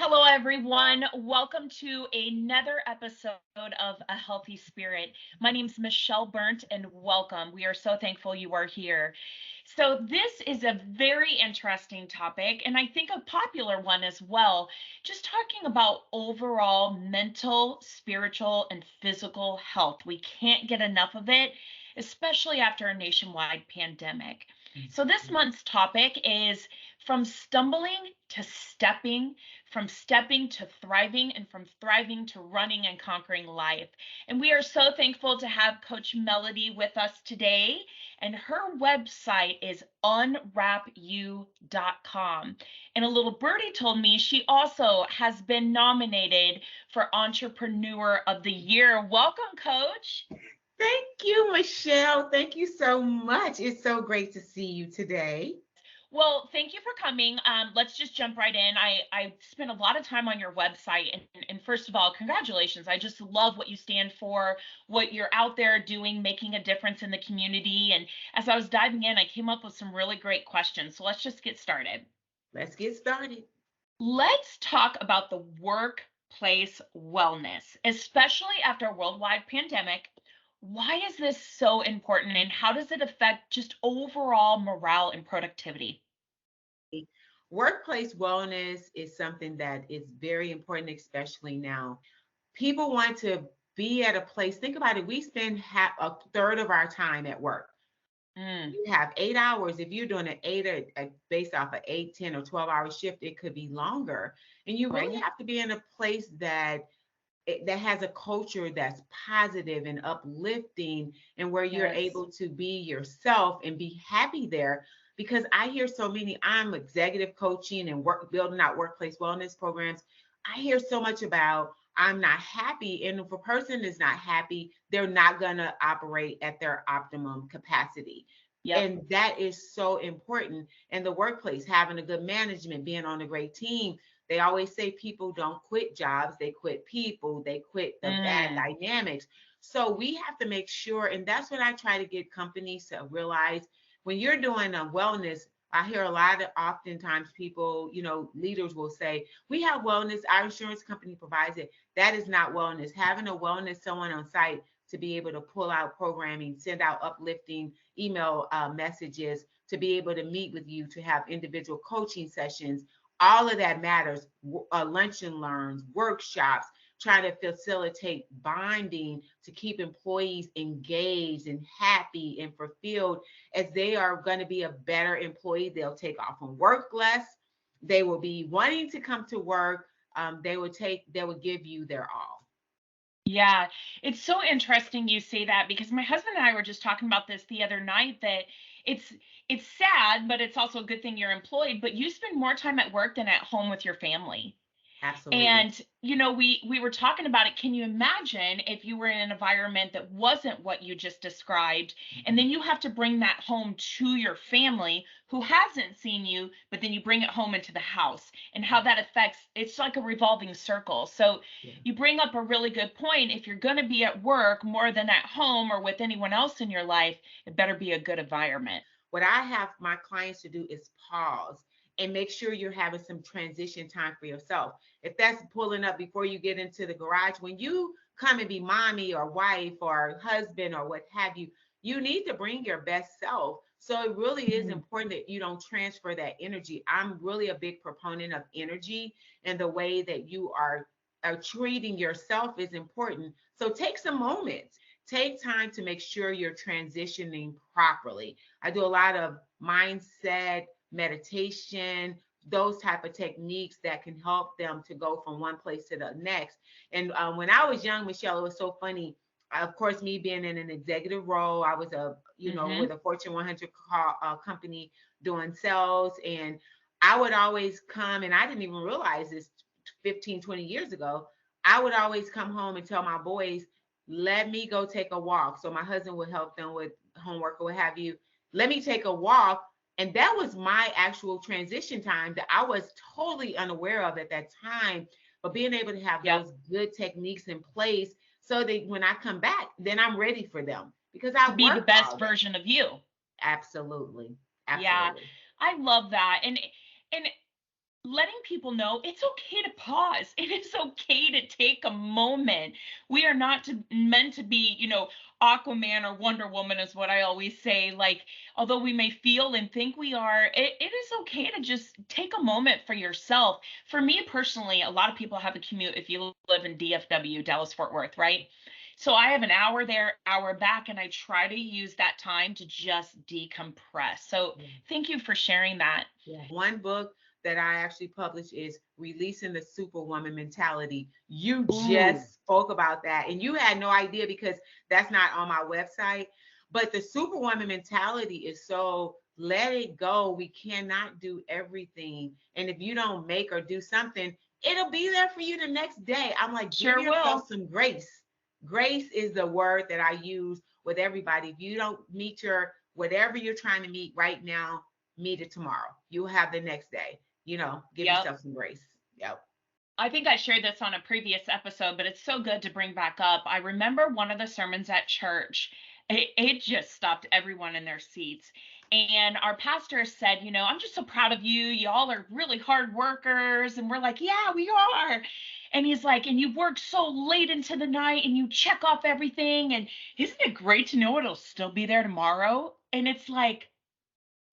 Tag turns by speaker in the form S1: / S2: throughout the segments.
S1: Hello, everyone. Welcome to another episode of A Healthy Spirit. My name is Michelle Berndt, and welcome. We are so thankful you are here. So, this is a very interesting topic, and I think a popular one as well. Just talking about overall mental, spiritual, and physical health. We can't get enough of it, especially after a nationwide pandemic. So, this month's topic is from stumbling to stepping, from stepping to thriving, and from thriving to running and conquering life. And we are so thankful to have Coach Melody with us today. And her website is unwrapu.com. And a little birdie told me she also has been nominated for Entrepreneur of the Year. Welcome, Coach.
S2: Thank you, Michelle. Thank you so much. It's so great to see you today.
S1: Well, thank you for coming. Let's just jump right in. I spent a lot of time on your website, and first of all, congratulations. I just love what you stand for, what you're out there doing, making a difference in the community. And as I was diving in, I came up with some really great questions. So let's just get started.
S2: Let's get started.
S1: Let's talk about the workplace wellness, especially after a worldwide pandemic. Why is this so important, and how does it affect just overall morale and productivity?
S2: Workplace wellness is something that is very important, especially now. People want to be at a place. Think about it. We spend a third of our time at work.
S1: Mm,
S2: You have 8 hours. If you're doing an based off an 8, 10, or 12-hour shift, it could be longer. And you really
S1: right.
S2: have to be in a place that has a culture that's positive and uplifting, and where you're
S1: Yes.
S2: able to be yourself and be happy there. Because I hear so many, I'm executive coaching and building out workplace wellness programs. I hear so much about I'm not happy, and if a person is not happy, they're not going to operate at their optimum capacity.
S1: Yep.
S2: And that is so important in the workplace, having a good management, being on a great team. They always say people don't quit jobs, they quit people, they quit the bad
S1: Mm,
S2: dynamics. So we have to make sure, and that's what I try to get companies to realize. When you're doing a wellness, I hear a lot of oftentimes people, leaders will say, we have wellness, our insurance company provides it. That is not wellness. Having a wellness, someone on site to be able to pull out programming, send out uplifting email messages, to be able to meet with you, to have individual coaching sessions, all of that matters. Lunch and learns, workshops, trying to facilitate bonding to keep employees engaged and happy and fulfilled, as they are going to be a better employee. They'll take off from work less. They will be wanting to come to work. They will give you their all.
S1: yeah, it's so interesting you say that because my husband and I were just talking about this the other night that it's it's sad, but it's also a good thing you're employed, but you spend more time at work than at home with your family.
S2: Absolutely.
S1: And we were talking about it. Can you imagine if you were in an environment that wasn't what you just described, and then you have to bring that home to your family who hasn't seen you, but then you bring it home into the house, and how that affects, it's like a revolving circle. So
S2: Yeah.
S1: you bring up a really good point. If you're going to be at work more than at home or with anyone else in your life, it better be a good environment.
S2: What I have my clients to do is pause and make sure you're having some transition time for yourself. If that's pulling up before you get into the garage, when you come and be mommy or wife or husband or what have you, you need to bring your best self. So it really is
S1: Mm,
S2: important that you don't transfer that energy. I'm really a big proponent of energy, and the way that you are treating yourself is important. So take some moments. Take time to make sure you're transitioning properly. I do a lot of mindset, meditation, those type of techniques that can help them to go from one place to the next. And when I was young, Michelle, it was so funny. Of course, me being in an executive role, I was with
S1: mm-hmm.
S2: a Fortune 100 company doing sales, and I would always come, and I didn't even realize this 15, 20 years ago. I would always come home and tell my boys, let me go take a walk. So my husband would help them with homework or what have you. Let me take a walk. And that was my actual transition time that I was totally unaware of at that time. But being able to have
S1: Yep.
S2: those good techniques in place, so that when I come back, then I'm ready for them because
S1: To
S2: I
S1: be the
S2: worked
S1: best
S2: all day.
S1: version of you.
S2: Absolutely.
S1: Yeah,
S2: Absolutely.
S1: I love that. And letting people know it's okay to pause. It is okay to take a moment. We are not meant to be, Aquaman or Wonder Woman is what I always say. Like, although we may feel and think we are, it is okay to just take a moment for yourself. For me personally, a lot of people have a commute if you live in DFW, Dallas Fort Worth, right? So I have an hour there, hour back, and I try to use that time to just decompress. So thank you for sharing that.
S2: Yeah. One book that I actually published is Releasing the Superwoman Mentality. You
S1: Ooh,
S2: just spoke about that and you had no idea because that's not on my website. But the Superwoman mentality is so let it go. We cannot do everything. And if you don't make or do something, it'll be there for you the next day. I'm like, give
S1: sure
S2: yourself
S1: will.
S2: some grace. Grace is the word that I use with everybody. If you don't meet your whatever you're trying to meet right now, meet it tomorrow. You'll have the next day. Give
S1: Yep.
S2: yourself some grace. Yep.
S1: I think I shared this on a previous episode, but it's so good to bring back up. I remember one of the sermons at church. It just stopped everyone in their seats. And our pastor said, I'm just so proud of you. Y'all are really hard workers. And we're like, yeah, we are. And he's like, and you work so late into the night and you check off everything. And isn't it great to know it'll still be there tomorrow? And it's like,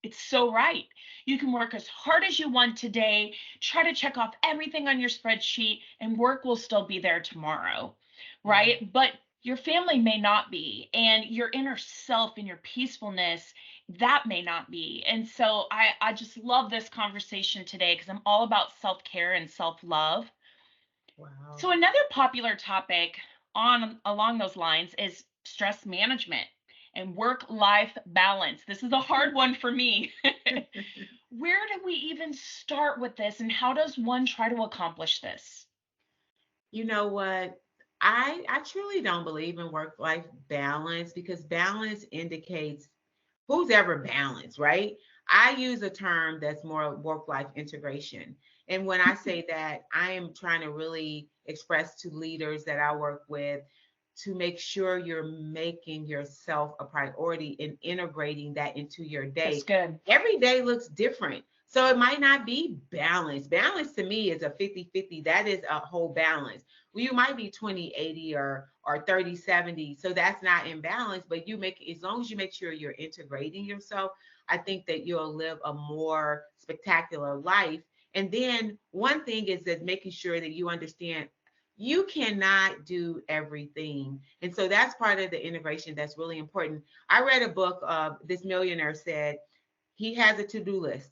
S1: it's so right. You can work as hard as you want today, try to check off everything on your spreadsheet, and work will still be there tomorrow,
S2: Yeah.
S1: right? But your family may not be, and your inner self and your peacefulness, that may not be. And so I just love this conversation today because I'm all about self care and self love.
S2: Wow.
S1: So another popular topic on along those lines is stress management and work life balance. This is a hard one for me. Where do we even start with this and how does one try to accomplish this?
S2: You know what? I truly don't believe in work life balance because balance indicates who's ever balanced, right? I use a term that's more work life integration. And when I say that, I am trying to really express to leaders that I work with to make sure you're making yourself a priority and integrating that into your
S1: That's
S2: day.
S1: good.
S2: Every day looks different. So it might not be balanced. Balance to me is a 50-50. That is a whole balance. Well, you might be 20-80 or 30-70. So that's not in balance, but you make as long as you make sure you're integrating yourself, I think that you'll live a more spectacular life. And then one thing is that making sure that you understand you cannot do everything. And so that's part of the integration that's really important. I read a book, this millionaire said he has a to-do list.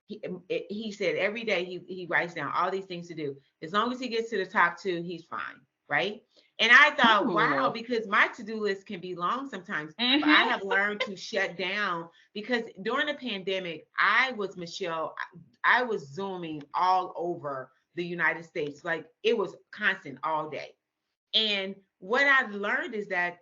S2: He said every day he writes down all these things to do. As long as he gets to the top two, he's fine, right? And I thought, wow,
S1: Ooh.
S2: because my to-do list can be long sometimes, but I
S1: Mm-hmm.
S2: have learned to shut down because during the pandemic, I was Michelle, I was zooming all over the United States. Like it was constant all day. And what I learned is that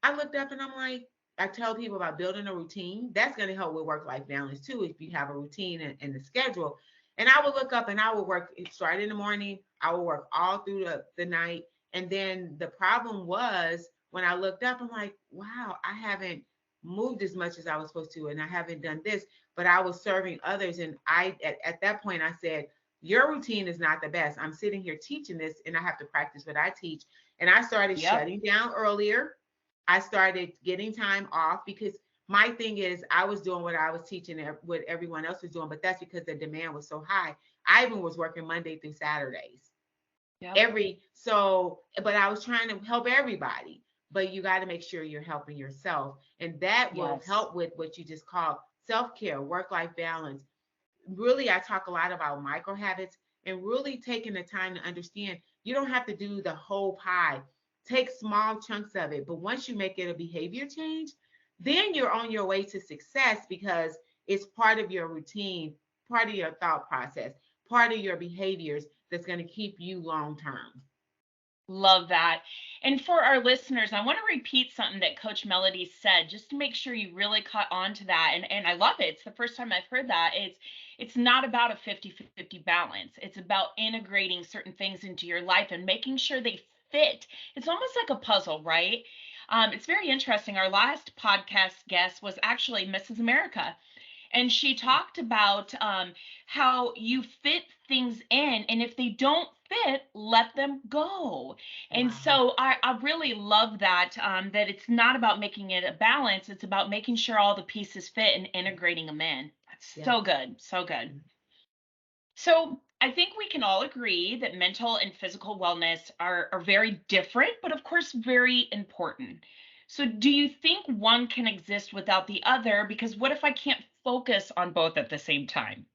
S2: I looked up and I'm like, I tell people about building a routine. That's going to help with work life balance too, if you have a routine and a schedule. And I would look up and I would work, start in the morning, I would work all through the night. And then the problem was when I looked up, I'm like, wow, I haven't moved as much as I was supposed to, and I haven't done this, but I was serving others. And at that point, I said, your routine is not the best. I'm sitting here teaching this and I have to practice what I teach. And I started
S1: Yep.
S2: shutting down earlier. I started getting time off because my thing is I was doing what I was teaching what everyone else was doing, but that's because the demand was so high. I even was working Monday through Saturdays.
S1: Yep.
S2: But I was trying to help everybody. But you got to make sure you're helping yourself. And that will
S1: Yes.
S2: help with what you just called self-care, work-life balance. Really, I talk a lot about micro habits and really taking the time to understand you don't have to do the whole pie. Take small chunks of it. But once you make it a behavior change, then you're on your way to success because it's part of your routine, part of your thought process, part of your behaviors that's going to keep you long term.
S1: Love that. And for our listeners, I want to repeat something that Coach Melody said just to make sure you really caught on to that. And I love it. It's the first time I've heard that. It's not about a 50-50 balance. It's about integrating certain things into your life and making sure they fit. It's almost like a puzzle, right? It's very interesting. Our last podcast guest was actually Mrs. America. And she talked about how you fit things in, and if they don't fit, let them go. And
S2: Wow.
S1: so I really love that, that it's not about making it a balance, it's about making sure all the pieces fit and integrating them in. That's
S2: Yes.
S1: so good, so good. So I think we can all agree that mental and physical wellness are very different, but of course, very important. So, do you think one can exist without the other? Because what if I can't focus on both at the same time?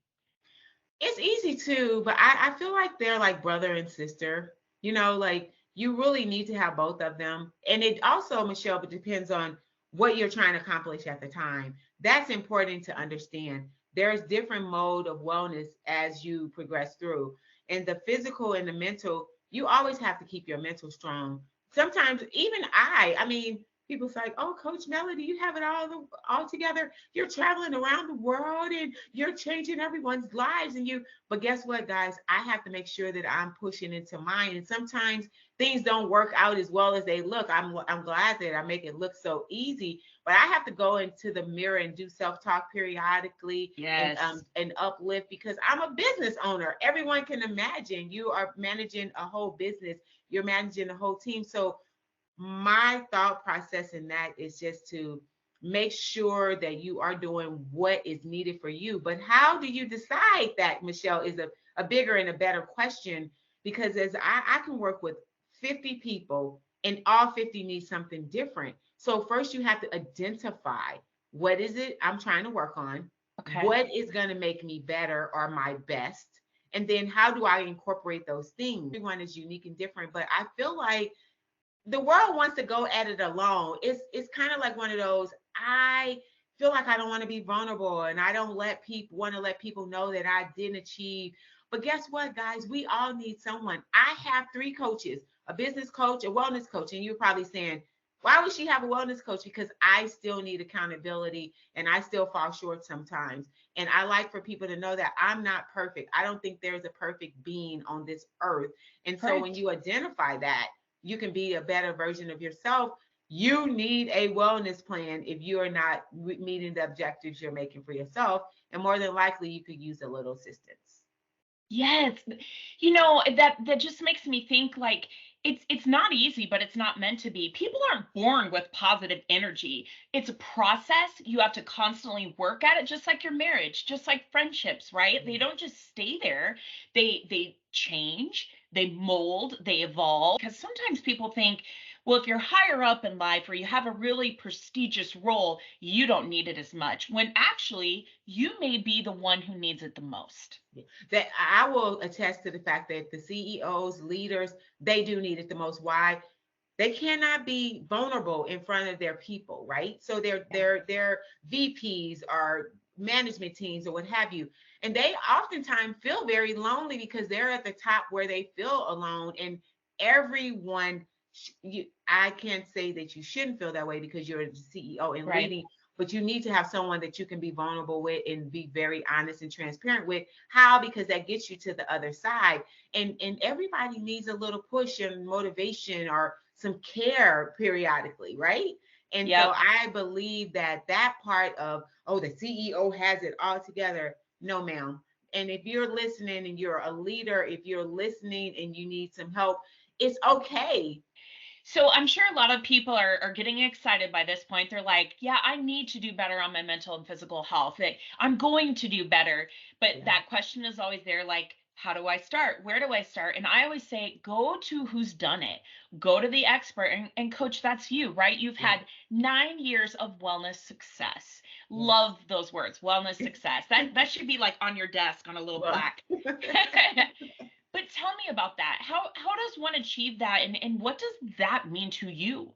S2: It's easy too, but I feel like they're like brother and sister. Like you really need to have both of them. And it also, Michelle, but depends on what you're trying to accomplish at the time. That's important to understand. There's different mode of wellness as you progress through. And the physical and the mental, you always have to keep your mental strong. Sometimes even I mean, people say, "Oh, Coach Melody, you have it all together. You're traveling around the world and you're changing everyone's lives." But guess what, guys? I have to make sure that I'm pushing into mine. And sometimes things don't work out as well as they look. I'm glad that I make it look so easy, but I have to go into the mirror and do self-talk periodically
S1: Yes.
S2: and uplift because I'm a business owner. Everyone can imagine you are managing a whole business. You're managing a whole team. So my thought process in that is just to make sure that you are doing what is needed for you. But how do you decide that, Michelle, is a bigger and a better question because as I can work with 50 people and all 50 need something different. So first you have to identify what is it I'm trying to work on,
S1: Okay.
S2: what is going to make me better or my best, and then how do I incorporate those things. Everyone is unique and different, but I feel like the world wants to go at it alone. It's kind of like one of those. I feel like I don't want to be vulnerable, and I don't let people know that I didn't achieve. But guess what, guys? We all need someone. I have three coaches: a business coach, a wellness coach, and you're probably saying, why would she have a wellness coach? Because I still need accountability, and I still fall short sometimes. And I like for people to know that I'm not perfect. I don't think there's a perfect being on this earth. And so when
S1: Correct.
S2: you identify that you can be a better version of yourself. You need a wellness plan if you are not meeting the objectives you're making for yourself. And more than likely, you could use a little assistance.
S1: Yes. That just makes me think like it's not easy, but it's not meant to be. People aren't born with positive energy. It's a process. You have to constantly work at it, just like your marriage, just like friendships, right? They don't just stay there. They change, they mold, they evolve. Because sometimes people think, well, if you're higher up in life or you have a really prestigious role, you don't need it as much. When actually, you may be the one who needs it the most.
S2: That I will attest to the fact that the CEOs, leaders, they do need it the most. Why? They cannot be vulnerable in front of their people, right? So their VPs or management teams or what have you, and they oftentimes feel very lonely because they're at the top where they feel alone, and everyone. I can't say that you shouldn't feel that way because you're the CEO and
S1: Right.
S2: leading, but you need to have someone that you can be vulnerable with and be very honest and transparent with. How? Because that gets you to the other side. And everybody needs a little push and motivation or some care periodically, right? And so
S1: Yep.
S2: I believe that that part of, oh, the CEO has it all together. No, ma'am. And if you're listening and you're a leader, if you're listening and you need some help, it's okay.
S1: So I'm sure a lot of people are getting excited by this point. They're like, yeah, I need to do better on my mental and physical health. Like, I'm going to do better. But
S2: Yeah.
S1: that question is always there, like, how do I start? Where do I start? And I always say, go to who's done it. Go to the expert. And coach, that's you, right? You've
S2: Yeah.
S1: had 9 years of wellness success.
S2: Yes.
S1: Love those words, wellness success. That should be like on your desk on a little
S2: Well,
S1: plaque. But tell me about that. How does one achieve that, and what does that mean to you?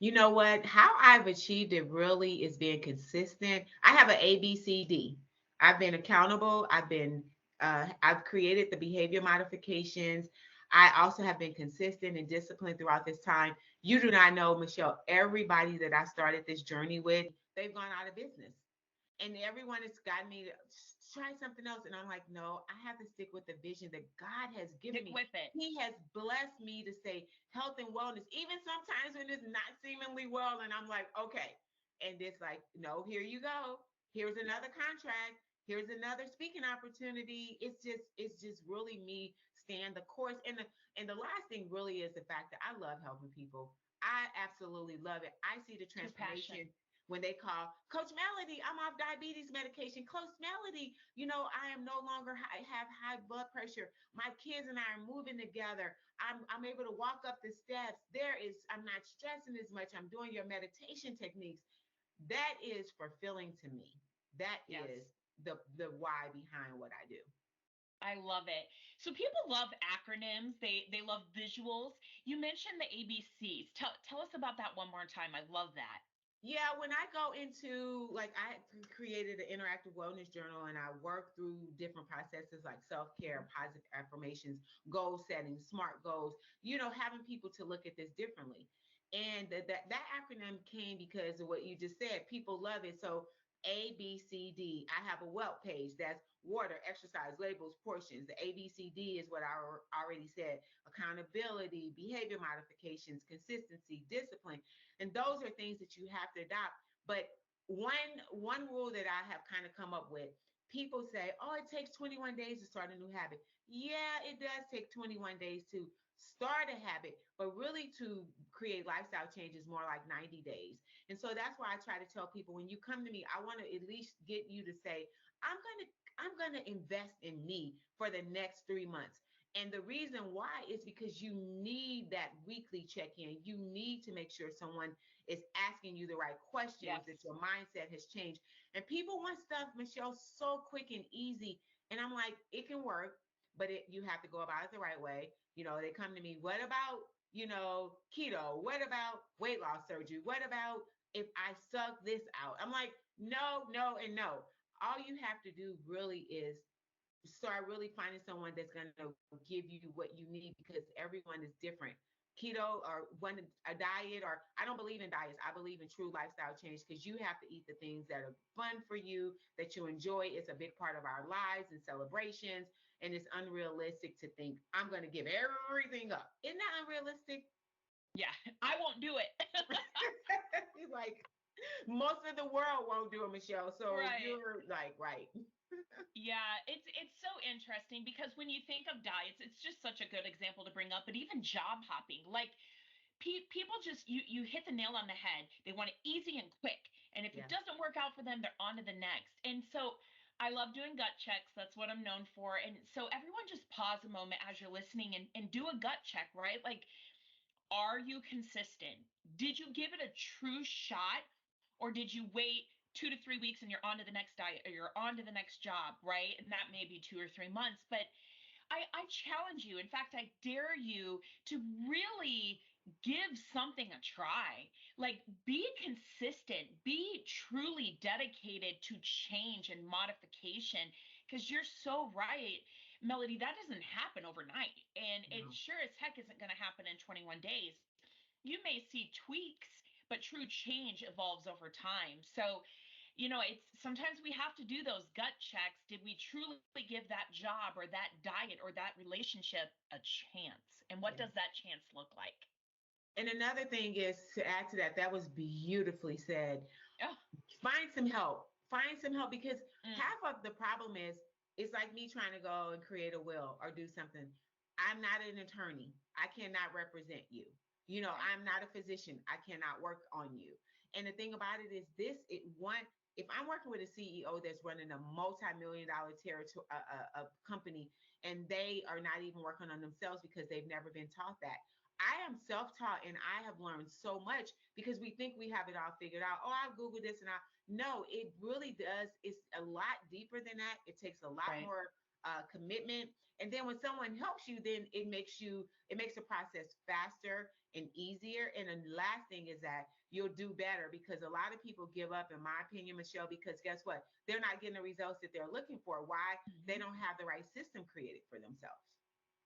S2: you know what? How I've achieved it really is being consistent. I have an ABCD. I've been accountable. I've created the behavior modifications. I also have been consistent and disciplined throughout this time. You do not know, Michelle, everybody that I started this journey with, they've gone out of business. And everyone has gotten me to try something else. And I'm like, no, I have to stick with the vision that God has given
S1: Stick
S2: me.
S1: with it.
S2: He has blessed me to say health and wellness, even sometimes when it's not seemingly well. And I'm like, okay. And it's like, no, here you go. here's another contract, here's another speaking opportunity. It's just really me staying the course. And the last thing really is the fact that I love helping people. I absolutely love it. I see the
S1: True passion.
S2: transformation when they call Coach Melody, I'm off diabetes medication. Coach Melody, I am no longer have high blood pressure. My kids and I are moving together. I'm able to walk up the steps. I'm not stressing as much. I'm doing your meditation techniques. That is fulfilling to me. That
S1: Yes.
S2: is the why behind what I do.
S1: I love it. So people love acronyms. They love visuals. You mentioned the ABCs. Tell us about that one more time. I love that.
S2: Yeah, when I go into, like, I created an interactive wellness journal and I work through different processes like self-care, positive affirmations, goal setting, SMART goals, having people to look at this differently. And that acronym came because of what you just said. People love it. So ABCD. I have a web page that's water, exercise, labels, portions. The ABCD is what I already said: accountability, behavior modifications, consistency, discipline. And those are things that you have to adopt. But one rule that I have kind of come up with, people say, oh, it takes 21 days to start a new habit. Yeah, it does take 21 days to start a habit, but really to create lifestyle changes more like 90 days. And so that's why I try to tell people, when you come to me, I want to at least get you to say, I'm going to invest in me for the next 3 months. And the reason why is because you need that weekly check-in. You need to make sure someone is asking you the right questions, that
S1: Yes.
S2: your mindset has changed. And people want stuff, Michelle, so quick and easy. And I'm like, it can work, but you have to go about it the right way. They come to me, what about, keto? What about weight loss surgery? What about if I suck this out? I'm like, no, no, and no. All you have to do really is start really finding someone that's going to give you what you need, because everyone is different. Keto, or a diet, or I don't believe in diets. I believe in true lifestyle change, because you have to eat the things that are fun for you, that you enjoy. It's a big part of our lives and celebrations. And it's unrealistic to think I'm going to give everything up. Isn't that unrealistic?
S1: Yeah, I won't do it.
S2: Like, most of the world won't do it, Michelle. So
S1: Right.
S2: you're like, right.
S1: Yeah, it's so interesting because when you think of diets, it's just such a good example to bring up. But even job hopping, like people just you hit the nail on the head. They want it easy and quick, and if it
S2: Yeah.
S1: doesn't work out for them, they're on to the next. And so I love doing gut checks. That's what I'm known for. And so everyone just pause a moment as you're listening and do a gut check, right? Like, are you consistent? Did you give it a true shot, or did you wait 2 to 3 weeks and you're on to the next diet or you're on to the next job, right? And that may be 2 or 3 months. But I challenge you. In fact, I dare you to really give something a try. Like, be consistent, be truly dedicated to change and modification, because you're so right, Melody, that doesn't happen overnight. And it
S2: No.
S1: sure as heck isn't going to happen in 21 days. You may see tweaks, but true change evolves over time. So, it's sometimes we have to do those gut checks. Did we truly give that job or that diet or that relationship a chance? And what
S2: Yeah.
S1: does that chance look like?
S2: And another thing is, to add to that, that was beautifully said.
S1: Oh,
S2: Find some help. Find some help, because
S1: mm,
S2: half of the problem is, it's like me trying to go and create a will or do something. I'm not an attorney. I cannot represent you.
S1: right.
S2: I'm not a physician. I cannot work on you. And the thing about it is this, if I'm working with a CEO that's running a multi-million dollar territory, a company, and they are not even working on themselves because they've never been taught that. I am self-taught, and I have learned so much, because we think we have it all figured out. Oh, I'll Google this and I no, it really does. It's a lot deeper than that. It takes a lot
S1: Right.
S2: more commitment. And then when someone helps you, then it makes the process faster and easier. And the last thing is that you'll do better, because a lot of people give up, in my opinion, Michelle, because guess what? They're not getting the results that they're looking for. Why? They
S1: Mhm.
S2: don't have the right system created for themselves,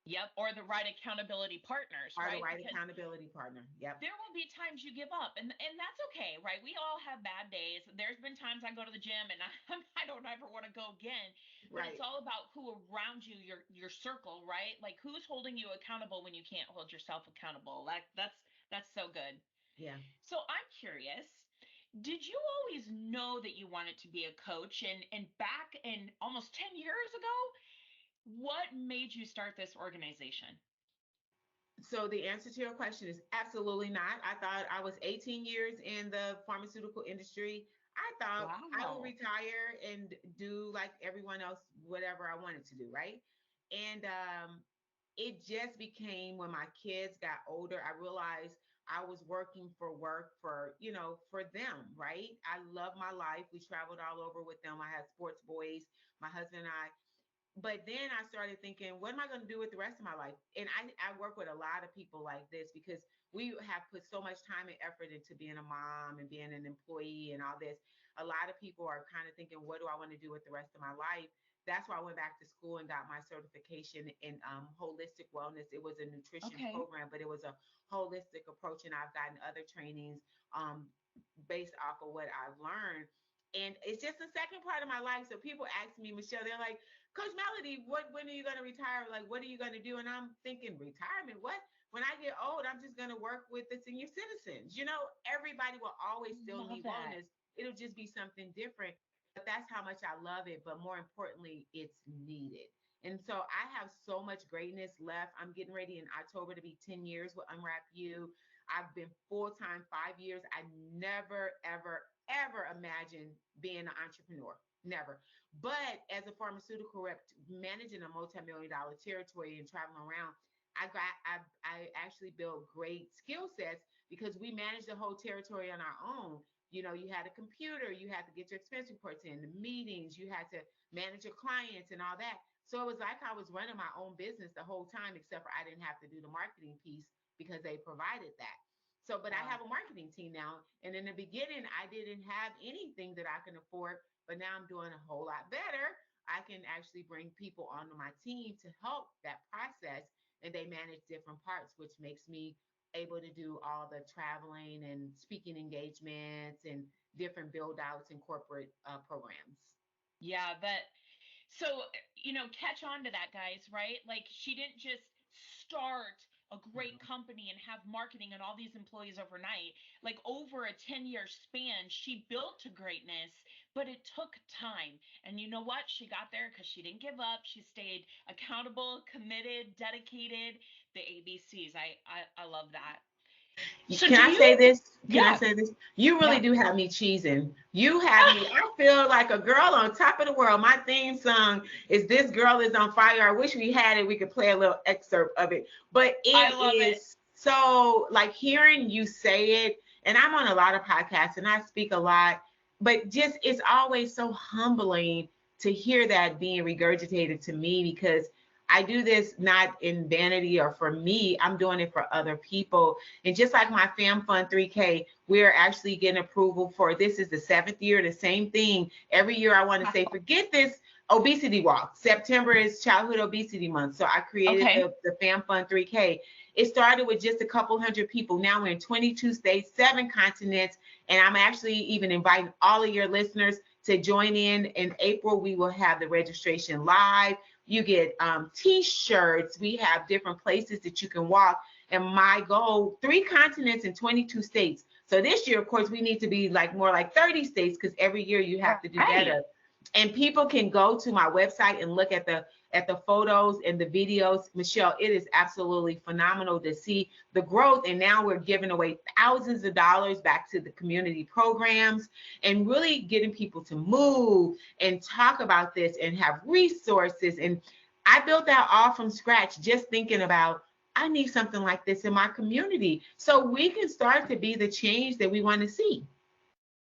S1: Yep. Or the right accountability partners,
S2: or the
S1: right?
S2: right
S1: Because
S2: accountability partner. Yep.
S1: there will be times you give up, and that's okay, right? We all have bad days. There's been times I go to the gym and I don't ever want to go again. But it's
S2: Right.
S1: all about who around you, your circle, right? Like, who's holding you accountable when you can't hold yourself accountable. That's so good.
S2: Yeah.
S1: So I'm curious, Did you always know that you wanted to be a coach? And back in almost 10 years ago, what made you start this organization?
S2: So the answer to your question is absolutely not. I thought I was 18 years in the pharmaceutical industry. I thought I would
S1: Wow.
S2: retire and do like everyone else, whatever I wanted to do, right? And it just became when my kids got older, I realized I was working for work for, for them, right? I love my life. We traveled all over with them. I had sports boys, my husband and I, but then I started thinking, what am I going to do with the rest of my life? And I work with a lot of people like this because we have put so much time and effort into being a mom and being an employee and all this. A lot of people are kind of thinking, what do I want to do with the rest of my life? That's why I went back to school and got my certification in holistic wellness. It was a nutrition
S1: Okay.
S2: program, but it was a holistic approach. And I've gotten other trainings um, based off of what I've learned. And it's just the second part of my life. So people ask me, Michelle, they're like, Coach Melody, when are you going to retire? Like, what are you going to do? And I'm thinking, retirement? What? When I get old, I'm just going to work with the senior citizens. Everybody will always still
S1: Love
S2: need
S1: that.
S2: wellness. It'll just be something different. But that's how much I love it. But more importantly, it's needed. And so I have so much greatness left. I'm getting ready in October to be 10 years with Unwrap You. I've been full time 5 years. I never, ever, ever imagined being an entrepreneur. Never. But as a pharmaceutical rep, managing a multi-million dollar territory and traveling around, I actually built great skill sets because we managed the whole territory on our own. You had a computer, you had to get your expense reports in, the meetings, you had to manage your clients and all that. So it was like I was running my own business the whole time, except for I didn't have to do the marketing piece because they provided that. So, but I
S1: Wow.
S2: have a marketing team now. And in the beginning, I didn't have anything that I can afford, but now I'm doing a whole lot better. I can actually bring people onto my team to help that process, and they manage different parts, which makes me able to do all the traveling and speaking engagements and different build outs and corporate programs.
S1: Yeah, but so, catch on to that, guys, right? Like, she didn't just start a great company and have marketing and all these employees overnight. Like, over a 10-year span, she built to greatness, but it took time. And you know what? She got there because she didn't give up. She stayed accountable, committed, dedicated. The ABCs. I love that. So,
S2: Can
S1: do
S2: I say
S1: you?
S2: this? Can I
S1: Yeah.
S2: say this? You really
S1: Yeah.
S2: do have me cheesing. You have me. I feel like a girl on top of the world. My theme song is "This Girl Is on Fire." I wish we had it. We could play a little excerpt of it. But
S1: I
S2: it
S1: love it.
S2: is so like hearing you say it. And I'm on a lot of podcasts and I speak a lot, but just it's always so humbling to hear that being regurgitated to me because I do this not in vanity or for me. I'm doing it for other people. And just like my Fam Fund 3K, we're actually getting approval for this is the seventh year, the same thing. Every year I want to say,
S1: Wow.
S2: forget this obesity walk. September is Childhood Obesity Month. So I created
S1: Okay.
S2: the Fam Fund 3K. It started with just a couple hundred people. Now we're in 22 states, 7 continents, and I'm actually even inviting all of your listeners to join in. In April, we will have the registration live. You get t-shirts. We have different places that you can walk. And my goal, 3 continents and 22 states. So this year, of course, we need to be like more like 30 states because every year you have to do
S1: Right.
S2: better. And people can go to my website and look at the photos and the videos. Michelle, it is absolutely phenomenal to see the growth. And now we're giving away thousands of dollars back to the community programs and really getting people to move and talk about this and have resources. And I built that all from scratch, just thinking about I need something like this in my community so we can start to be the change that we want to see.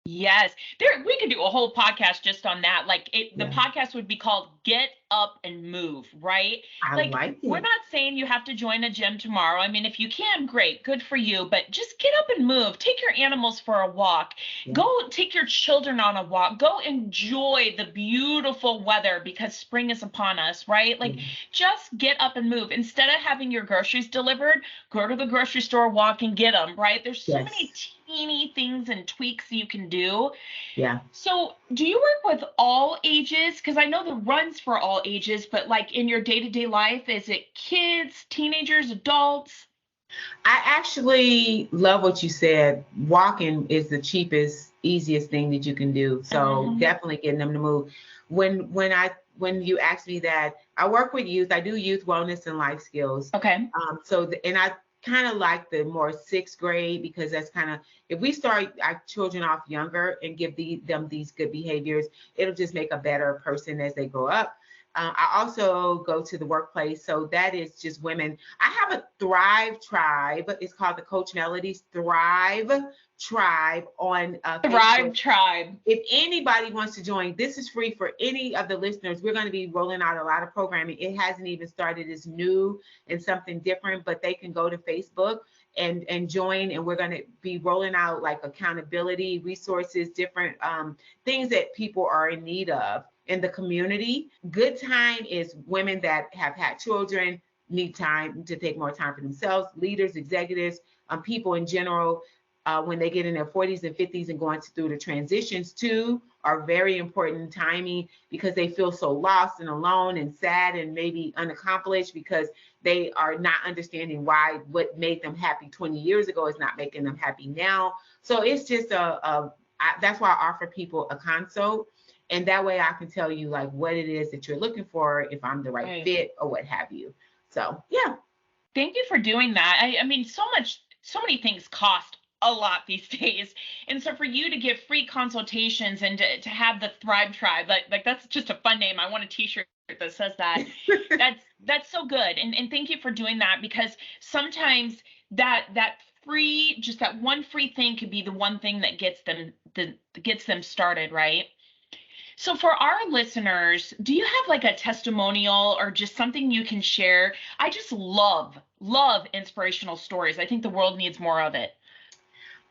S1: Yes. We could do a whole podcast just on that. Like the
S2: Yeah,
S1: podcast would be called Get Up and Move, right?
S2: I
S1: Like
S2: like
S1: we're
S2: it.
S1: not saying you have to join a gym tomorrow. I mean, if you can, great, good for you, but just get up and move. Take your animals for a walk.
S2: Yeah.
S1: Go take your children on a walk. Go enjoy the beautiful weather because spring is upon us, right? Like
S2: Yeah.
S1: just get up and move. Instead of having your groceries delivered, go to the grocery store, walk and get them, right? There's so many
S2: Yes.
S1: teeny things and tweaks you can do.
S2: Yeah.
S1: So, do you work with all ages? Because I know the run's for all ages, but like in your day to day life, is it kids, teenagers, adults?
S2: I actually love what you said. Walking is the cheapest, easiest thing that you can do. So
S1: Mhm.
S2: definitely getting them to move. When you ask me that, I work with youth. I do youth wellness and life skills.
S1: Okay.
S2: And I kind of like the more sixth grade, because that's kind of, if we start our children off younger and give them these good behaviors, it'll just make a better person as they grow up. I also go to the workplace. So that is just women. I have a Thrive Tribe. It's called the Coach Melodies Thrive Tribe on Facebook.
S1: Thrive Tribe.
S2: If anybody wants to join, this is free for any of the listeners. We're going to be rolling out a lot of programming. It hasn't even started. It's new and something different, but they can go to Facebook and join. And we're going to be rolling out like accountability resources, different things that people are in need of in the community. Good time is women that have had children, need time to take more time for themselves, leaders, executives, people in general, when they get in their 40s and 50s and going through the transitions too, are very important timing, because they feel so lost and alone and sad and maybe unaccomplished, because they are not understanding why what made them happy 20 years ago is not making them happy now. So it's just that's why I offer people a consult, and that way I can tell you like what it is that you're looking for, if I'm the right
S1: Right.
S2: fit or what have you. So yeah.
S1: Thank you for doing that. I mean, so many things cost a lot these days. And so for you to give free consultations and to have the Thrive Tribe, like that's just a fun name. I want a t-shirt that says that. That's so good. And thank you for doing that, because sometimes that free, just that one free thing could be the one thing that gets them started, right? So, for our listeners, do you have like a testimonial or just something you can share? I just love inspirational stories. I think the world needs more of it.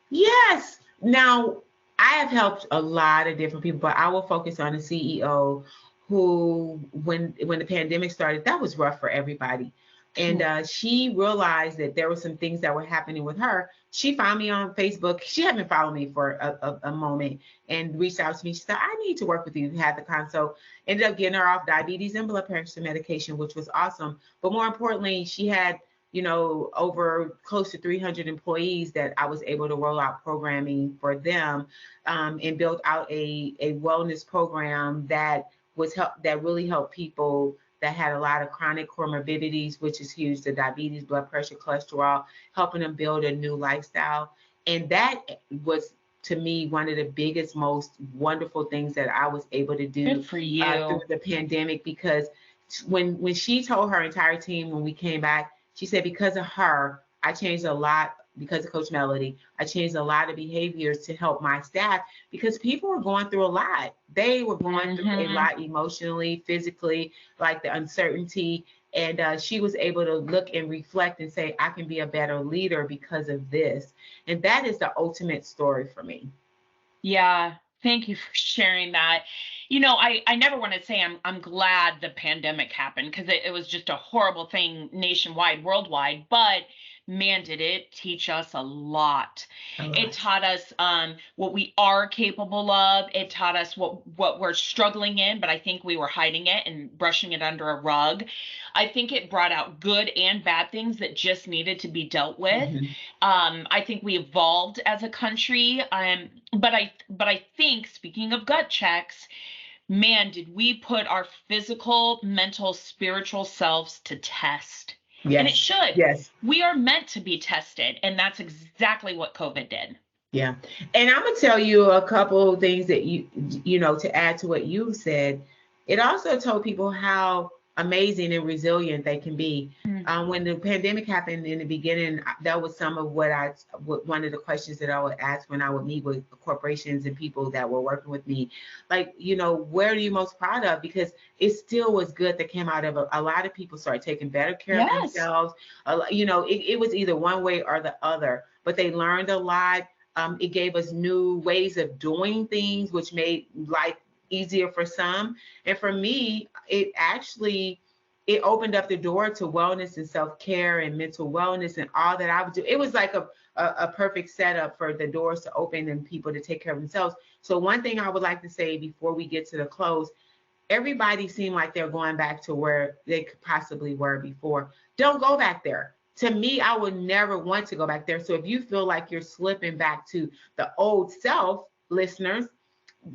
S2: Yes. Now, I have helped a lot of different people, but I will focus on the CEO who, when the pandemic started, that was rough for everybody. And she realized that there were some things that were happening with her. She found me on Facebook. She had been following me for a moment and reached out to me. She said, I need to work with you. Had the consult. Ended up getting her off diabetes and blood pressure medication, which was awesome. But more importantly, she had over close to 300 employees that I was able to roll out programming for them, and build out a wellness program that really helped people that had a lot of chronic comorbidities, which is huge, the diabetes, blood pressure, cholesterol, helping them build a new lifestyle. And that was, to me, one of the biggest, most wonderful things that I was able to
S1: Good
S2: do
S1: for
S2: through
S1: you.
S2: the pandemic, because when she told her entire team when we came back, she said, because of her, I changed a lot. Because of Coach Melody, I changed a lot of behaviors to help my staff, because people were going through a lot. They were going through a
S1: Hmm.
S2: lot emotionally, physically, like the uncertainty. And she was able to look and reflect and say, I can be a better leader because of this. And that is the ultimate story for me.
S1: Yeah. Thank you for sharing that. I never want to say I'm glad the pandemic happened, because it was just a horrible thing nationwide, worldwide, but man, did it teach us a lot.
S2: A
S1: It
S2: lot.
S1: taught us what we are capable of. It taught us what we're struggling in, but I think we were hiding it and brushing it under a rug. I think it brought out good and bad things that just needed to be dealt with.
S2: Mm-hmm.
S1: I think we evolved as a country. But I think, speaking of gut checks, man, did we put our physical, mental, spiritual selves to test. And it
S2: Yes.
S1: should.
S2: Yes.
S1: We are meant to be tested, and that's exactly what COVID did.
S2: Yeah. And I'm gonna tell you a couple of things that to add to what you said. It also told people how amazing and resilient they can be.
S1: Mm.
S2: When the pandemic happened in the beginning, that was some of one of the questions that I would ask when I would meet with corporations and people that were working with me. Like, where are you most proud of? Because it still was good that came out of a lot of people started taking better care of
S1: Yes.
S2: themselves. It was either one way or the other, but they learned a lot. It gave us new ways of doing things, which made life easier for some. And for me, it opened up the door to wellness and self-care and mental wellness and all that I would do. It was like a perfect setup for the doors to open and people to take care of themselves. So one thing I would like to say before we get to the close, everybody seemed like they're going back to where they could possibly were before. Don't go back there. to me, I would never want to go back there. So if you feel like you're slipping back to the old self, listeners,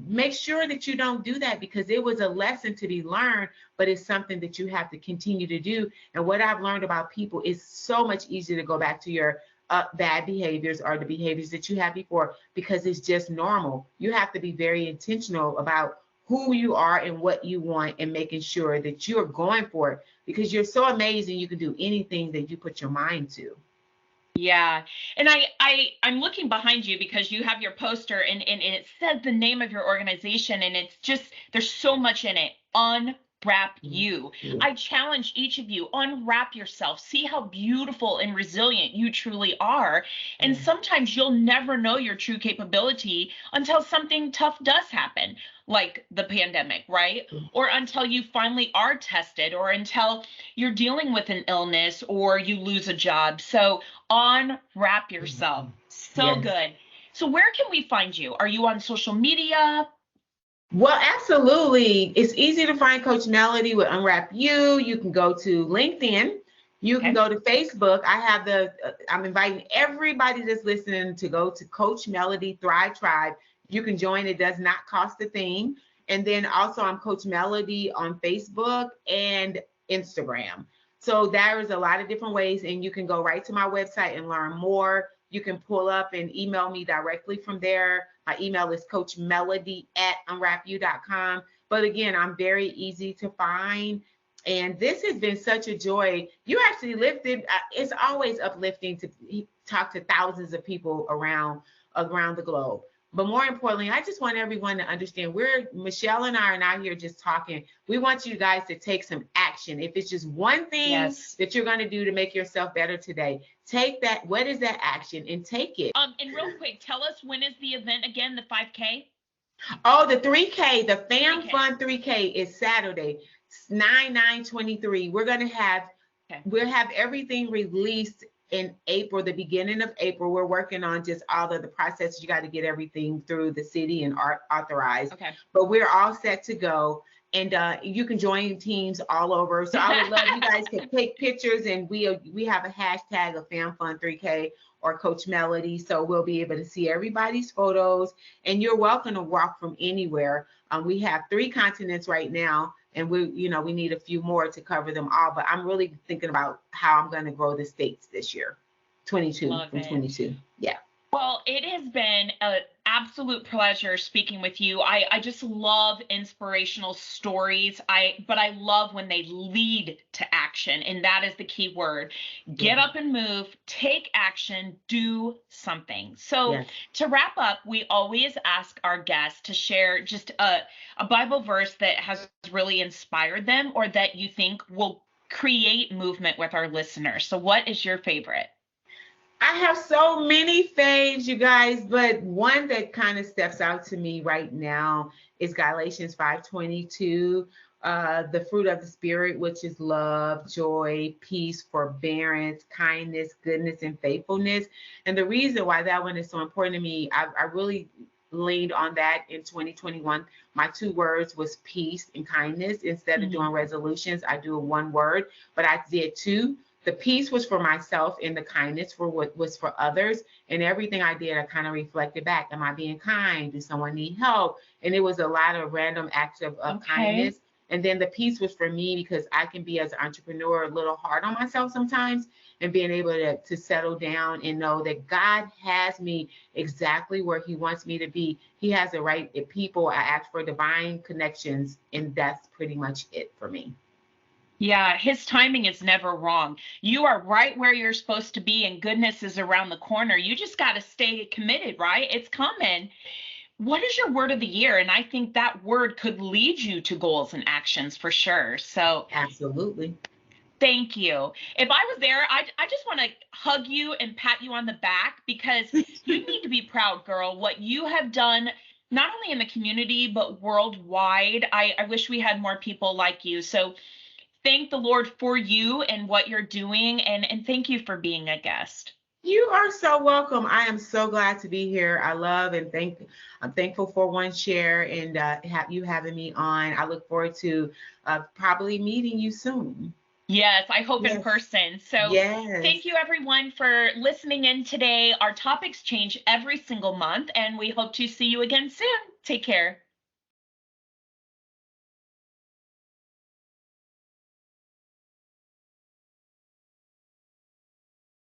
S2: make sure that you don't do that, because it was a lesson to be learned, but it's something that you have to continue to do. And what I've learned about people is so much easier to go back to your bad behaviors or the behaviors that you had before, because it's just normal. You have to be very intentional about who you are and what you want, and making sure that you're going for it, because you're so amazing. You can do anything that you put your mind to.
S1: Yeah. And I'm looking behind you because you have your poster, and it says the name of your organization, and it's just, there's so much in it. Unwrap you.
S2: Yeah.
S1: I challenge each of you, unwrap yourself. See how beautiful and resilient you truly are. And sometimes you'll never know your true capability until something tough does happen, like the pandemic, right? Or until you finally are tested, or until you're dealing with an illness or you lose a job. So unwrap yourself. So
S2: Yes.
S1: good. So where can we find you? Are you on social media?
S2: Well, absolutely. It's easy to find Coach Melody with Unwrap You. You can go to LinkedIn. You can
S1: Okay.
S2: go to Facebook. I have I'm inviting everybody that's listening to go to Coach Melody Thrive Tribe. You can join. It does not cost a thing. And then also I'm Coach Melody on Facebook and Instagram. So there is a lot of different ways, and you can go right to my website and learn more. You can pull up and email me directly from there. My email is coachmelody@unwrapu.com. But again, I'm very easy to find. And this has been such a joy. You actually lifted. It's always uplifting to talk to thousands of people around the globe. But more importantly, I just want everyone to understand, Michelle and I are not here just talking. We want you guys to take some action. If it's just one thing that you're going to do to make yourself better today, take that. What is that action? And take it.
S1: And real quick, tell us, when is the event again, the 5K?
S2: Oh, the 3K, the Fam
S1: 3K.
S2: Fun 3K is Saturday, 9/9/23. We'll have everything released in April, the beginning of April. We're working on just all of the processes. You got to get everything through the city and authorized.
S1: Okay.
S2: But we're all set to go. And you can join teams all over. So I would love you guys to take pictures, and we have a hashtag of Fam Fun 3K or Coach Melody. So we'll be able to see everybody's photos, and you're welcome to walk from anywhere. We have 3 continents right now, and we need a few more to cover them all. But I'm really thinking about how I'm going to grow the states this year, 22 from 22. Yeah.
S1: Well, it has been an absolute pleasure speaking with you. I just love inspirational stories. But I love when they lead to action, and that is the key word. Get up and move, take action, do something. So to wrap up, we always ask our guests to share just a Bible verse that has really inspired them, or that you think will create movement with our listeners. So what is your favorite?
S2: I have so many faves, you guys, but one that kind of steps out to me right now is Galatians 5:22. The fruit of the Spirit, which is love, joy, peace, forbearance, kindness, goodness, and faithfulness. And the reason why that one is so important to me, I really leaned on that in 2021. My 2 words was peace and kindness. Instead of doing resolutions, I do 1 word, but I did 2. The peace was for myself, and the kindness for what was for others. And everything I did, I kind of reflected back. Am I being kind? Does someone need help? And it was a lot of random acts of kindness. And then the peace was for me, because I can be, as an entrepreneur, a little hard on myself sometimes, and being able to settle down and know that God has me exactly where he wants me to be. He has the right people. I ask for divine connections, and that's pretty much it for me.
S1: Yeah, his timing is never wrong. You are right where you're supposed to be, and goodness is around the corner. You just got to stay committed, right? It's coming. What is your word of the year? And I think that word could lead you to goals and actions for sure. So
S2: absolutely.
S1: Thank you. If I was there, I just want to hug you and pat you on the back, because you need to be proud, girl, what you have done, not only in the community, but worldwide. I wish we had more people like you. So thank the Lord for you and what you're doing. And thank you for being a guest.
S2: You are so welcome. I am so glad to be here. I love and I'm thankful for OneShare and you having me on. I look forward to probably meeting you soon.
S1: Yes, I hope in
S2: Yes.
S1: person. So
S2: Yes.
S1: thank you everyone for listening in today. Our topics change every single month, and we hope to see you again soon. Take care.